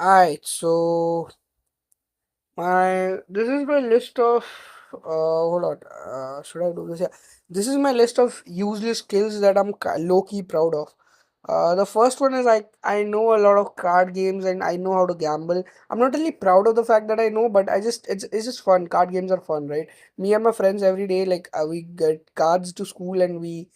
Alright, so my this is my list of hold on. Should I do this? Yeah, this is my list of useless skills that I'm low key proud of. The first one is I know a lot of card games and I know how to gamble. I'm not really proud of the fact that I know, but it's just fun. Card games are fun, right? Me and my friends every day, like we get cards to school and we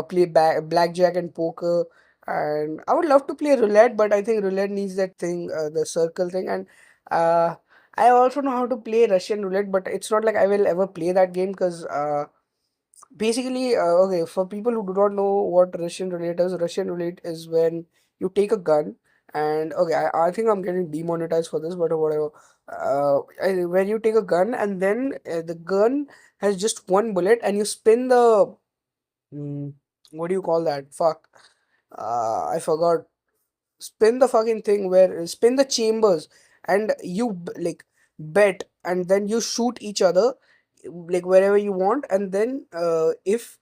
play blackjack and poker. And I would love to play roulette, but I think roulette needs that thing, the circle thing, and uh, I also know how to play Russian roulette, but it's not like I will ever play that game because basically, okay, for people who do not know what Russian roulette is when you take a gun and okay, I think I'm getting demonetized for this, but whatever. When you take a gun and then the gun has just one bullet and you spin the mm, what do you call that? Fuck, I forgot. Spin the fucking thing where spin the chambers and like bet and then you shoot each other like wherever you want, and then if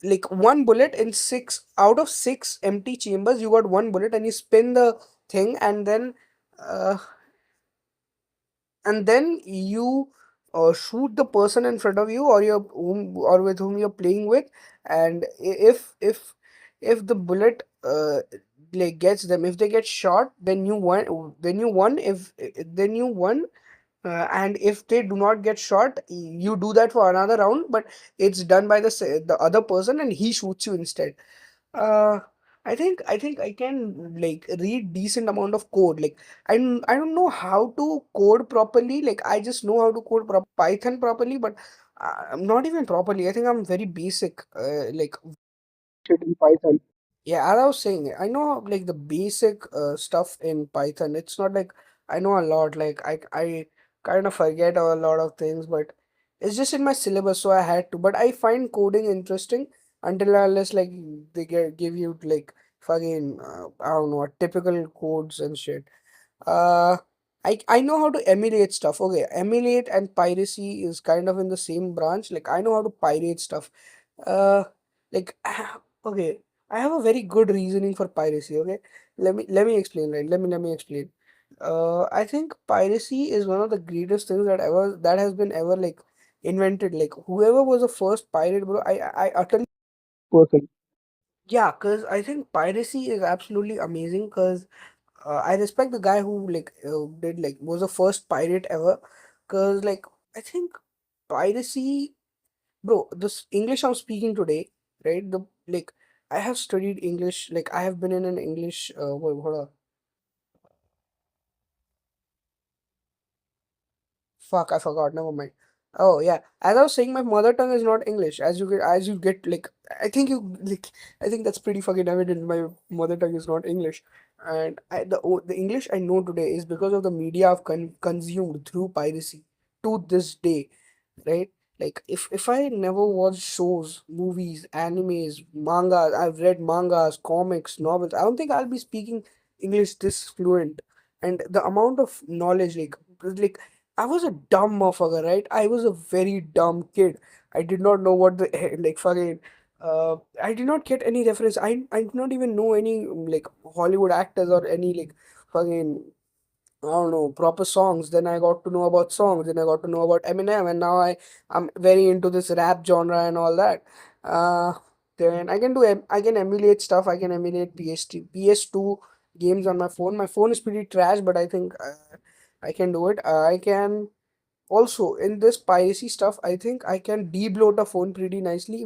like one bullet in six out of six empty chambers, you got one bullet and you spin the thing, uh, and then you shoot the person in front of you or or with whom you're playing with, and if the bullet like gets them, if they get shot, then you won if then you won, and if they do not get shot, you do that for another round, but it's done by the other person and he shoots you instead. uh, I think I can like read decent amount of code. Like I don't know how to code properly. Like I just know how to code Python properly, but I'm not even properly. I think I'm very basic. Like shit in Python. Yeah, as I was saying, I know like the basic stuff in Python. It's not like I know a lot. Like I kind of forget a lot of things, but it's just in my syllabus, so I had to. But I find coding interesting until and unless like give you like fucking I don't know typical codes and shit. Uh, I know how to emulate stuff. Okay, emulate and piracy is kind of in the same branch. Like I know how to pirate stuff. Uh, like okay, I have a very good reasoning for piracy. Okay, let me explain. Right, let me explain. I think piracy is one of the greatest things that has been ever like invented. Like whoever was the first pirate, bro, I utterly person. Yeah, cause I think piracy is absolutely amazing. Cause I respect the guy who like did like was the first pirate ever. Cause like I think piracy, bro. This English I'm speaking today, right? The like I have studied English. Like I have been in an English. Wait, hold on. Fuck, I forgot. Never mind. Oh yeah, as I was saying, my mother tongue is not English. As you get like, I think you like, I think that's pretty fucking evident. My mother tongue is not English, and the English I know today is because of the media I've consumed through piracy to this day, right? Like if I never watched shows, movies, animes, mangas, I've read mangas, comics, novels. I don't think I'll be speaking English this fluent, and the amount of knowledge like I was a dumb motherfucker, right? I was a very dumb kid. I did not know what the like fucking. I did not get any reference. I did not even know any like Hollywood actors or any like fucking I don't know proper songs. Then I got to know about songs. Then I got to know about Eminem, and now I'm very into this rap genre and all that. Uh, then I can emulate stuff. I can emulate PS2 games on my phone. My phone is pretty trash, but I think I can do it. I can also in this piracy stuff. I think I can debloat a phone pretty nicely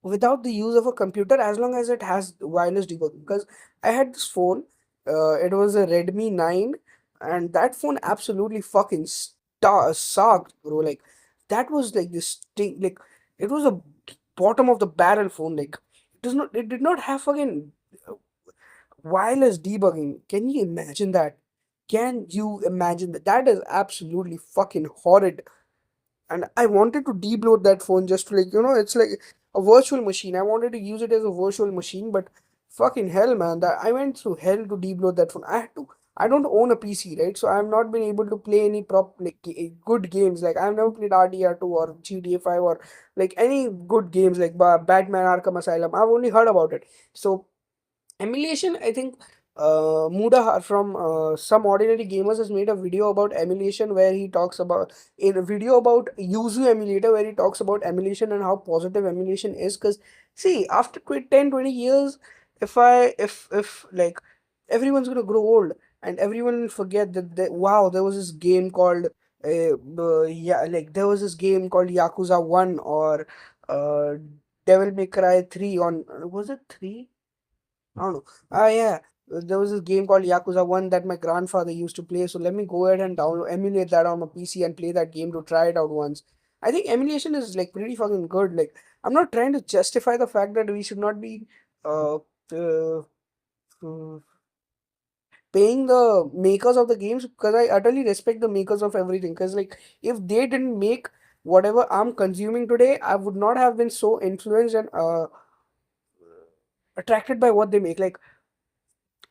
without the use of a computer as long as it has wireless debugging. Because I had this phone, it was a Redmi 9, and that phone absolutely fucking sucked, bro. Like that was like this thing, like it was a bottom of the barrel phone. Like it did not have fucking wireless debugging. Can you imagine that? Can you imagine that? That is absolutely fucking horrid, and I wanted to debloat that phone just to like it's like a virtual machine. I wanted to use it as a virtual machine, but fucking hell, man, that I went through hell to debloat that phone. I had to. I don't own a PC, right? So I've not been able to play any good games. Like I've never played RDR2 or GTA 5 or like any good games like Batman Arkham Asylum. I've only heard about it. So emulation, I think Muda from Some Ordinary Gamers has made a video about emulation where he talks about in a video about Yuzu emulator where he talks about emulation and how positive emulation is. Because see, after 10 20 years, if like everyone's gonna grow old and everyone will forget that wow, there was this game called yeah, like there was this game called Yakuza 1 or uh Devil May Cry 3 on was it 3? I don't know. Ah, yeah. There was this game called Yakuza 1 that my grandfather used to play. So let me go ahead and download, emulate that on my PC and play that game to try it out once. I think emulation is like pretty fucking good. Like, I'm not trying to justify the fact that we should not be uh, uh, uh, paying the makers of the games because I utterly respect the makers of everything. Because, like, if they didn't make whatever I'm consuming today, I would not have been so influenced and attracted by what they make. Like,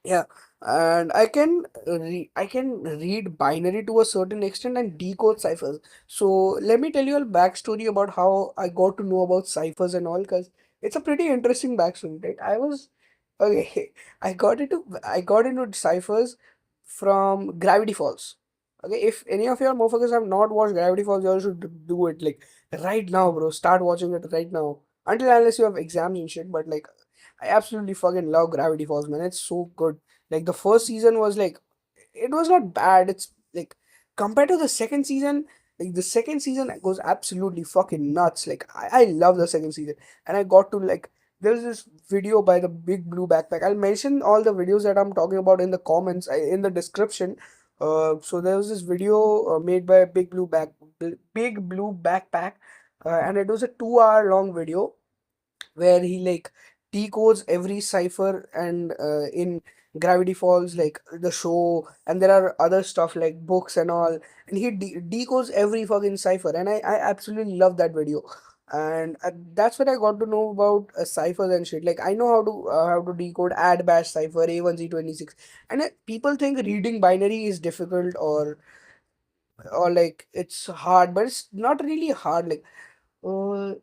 yeah, and I can read binary to a certain extent and decode ciphers. So let me tell you a backstory about how I got to know about ciphers and all, because it's a pretty interesting backstory, right? I was okay. I got into ciphers from Gravity Falls. Okay, if any of your motherfuckers have not watched Gravity Falls, you all should do it like right now, bro. Start watching it right now. Until unless you have exams and shit, but like I absolutely fucking love Gravity Falls, man. It's so good. Like the first season was like, it was not bad. It's like compared to the second season, like the second season goes absolutely fucking nuts. Like I love the second season, and I got to like there's this video by the Big Blue Backpack. I'll mention all the videos that I'm talking about in the comments in the description. So there was this video made by Big Blue Backpack, and it was a 2 hour long video where he like decodes every cipher and in Gravity Falls, like the show, and there are other stuff like books and all, and he decodes every fucking cipher, and I absolutely love that video. And that's when I got to know about ciphers and shit. Like I know how to decode add bash cipher A1Z26, and people think reading binary is difficult or like it's hard, but it's not really hard. Like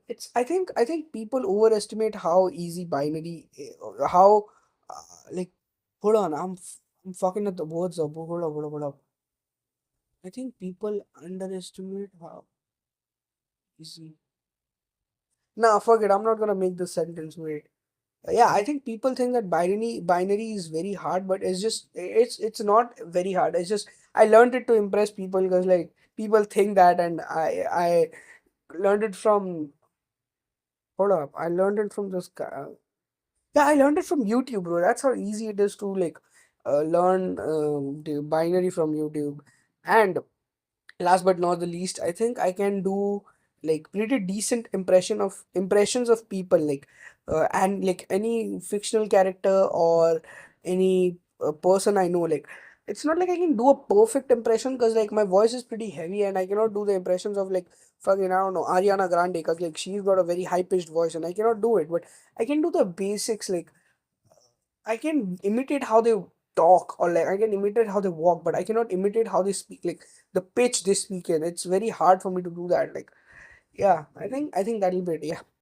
it's I think people overestimate how easy how like hold on, I'm fucking at the words up. Hold up. I think people underestimate how easy. Nah, fuck it. I'm not gonna make this sentence. Wait. Yeah, I think people think that binary is very hard, but it's not very hard. It's just I learned it to impress people because like people think that, and I learned it from hold up. I learned it from this guy. Yeah, I learned it from YouTube, bro. That's how easy it is to like learn the binary from YouTube. And last but not the least, I think I can do like pretty decent impressions of people, like and like any fictional character or any person I know. Like it's not like I can do a perfect impression because like my voice is pretty heavy and I cannot do the impressions of like fucking I don't know Ariana Grande because like she's got a very high pitched voice and I cannot do it. But I can do the basics. Like I can imitate how they talk or like I can imitate how they walk, but I cannot imitate how they speak, like the pitch they speak in. It's very hard for me to do that. Like, yeah, I think that'll be it. Yeah.